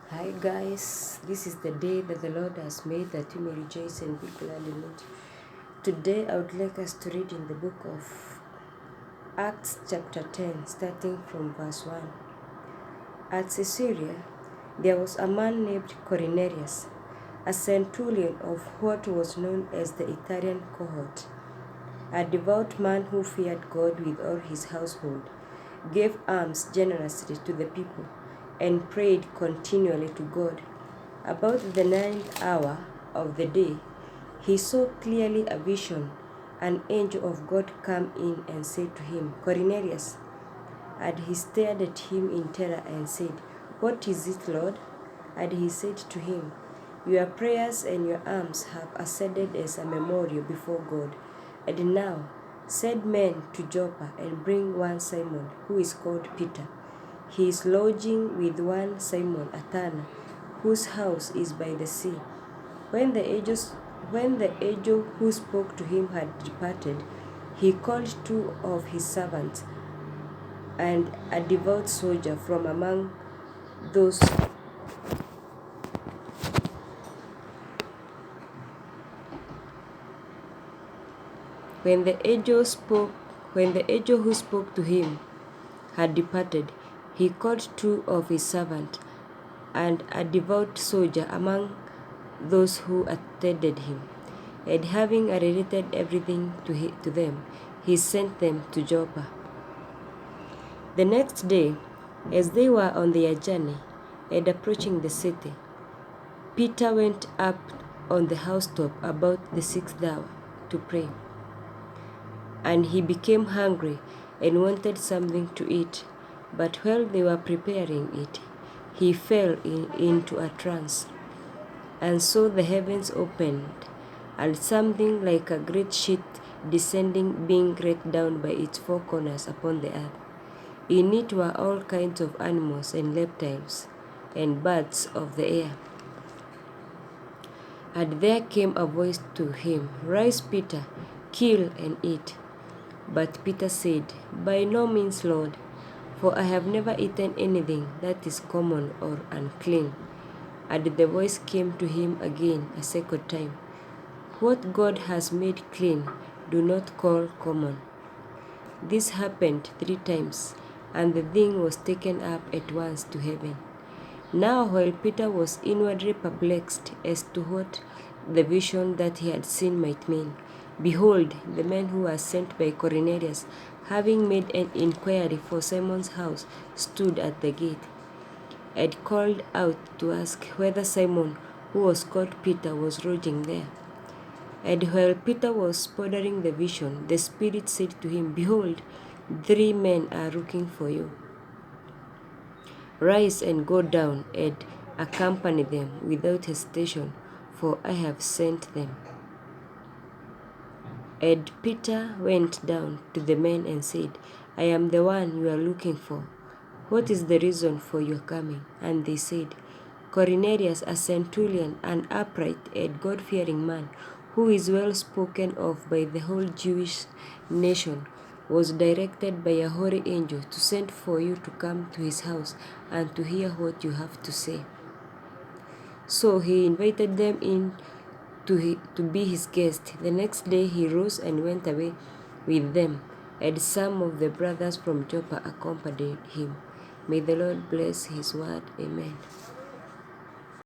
Hi guys, this is the day that the Lord has made, that you may rejoice and be glad in it. Today I would like us to read in the book of Acts chapter 10, starting from verse 1. At Caesarea there was a man named Cornelius, a centurion of what was known as the Italian cohort, a devout man who feared God with all his household, gave alms generously to the people, and prayed continually to God. About the ninth hour of the day, he saw clearly a vision. An angel of God came in and said to him, Cornelius. And he stared at him in terror and said, What is it, Lord? And he said to him, Your prayers and your alms have ascended as a memorial before God. And now send men to Joppa and bring one Simon, who is called Peter. He is lodging with one Simon, a tanner, whose house is by the sea. When the angel who spoke to him had departed, he called two of his servants and a devout soldier from among those. When the angel who spoke to him had departed, he called two of his servants and a devout soldier among those who attended him. And having related everything to them, he sent them to Joppa. The next day, as they were on their journey and approaching the city, Peter went up on the housetop about the sixth hour to pray. And he became hungry and wanted something to eat. But while they were preparing it, he fell into a trance, and saw the heavens opened, and something like a great sheet descending, being let down by its four corners upon the earth. In it were all kinds of animals and reptiles and birds of the air. And there came a voice to him, Rise, Peter, kill and eat. But Peter said, By no means, Lord, for I have never eaten anything that is common or unclean. And the voice came to him again a second time, What God has made clean, do not call common. This happened 3 times, and the thing was taken up at once to heaven. Now while Peter was inwardly perplexed as to what the vision that he had seen might mean, behold, the men who were sent by Cornelius, having made an inquiry for Simon's house, stood at the gate, and called out to ask whether Simon, who was called Peter, was lodging there. And while Peter was pondering the vision, the Spirit said to him, Behold, 3 men are looking for you. Rise and go down and accompany them without hesitation, for I have sent them. And Peter went down to the men and said, I am the one you are looking for. What is the reason for your coming? And they said, Cornelius, a centurion, an upright and God-fearing man, who is well spoken of by the whole Jewish nation, was directed by a holy angel to send for you to come to his house and to hear what you have to say. So he invited them in to be his guest. The next day he rose and went away with them, and some of the brothers from Joppa accompanied him. May the Lord bless his word. Amen.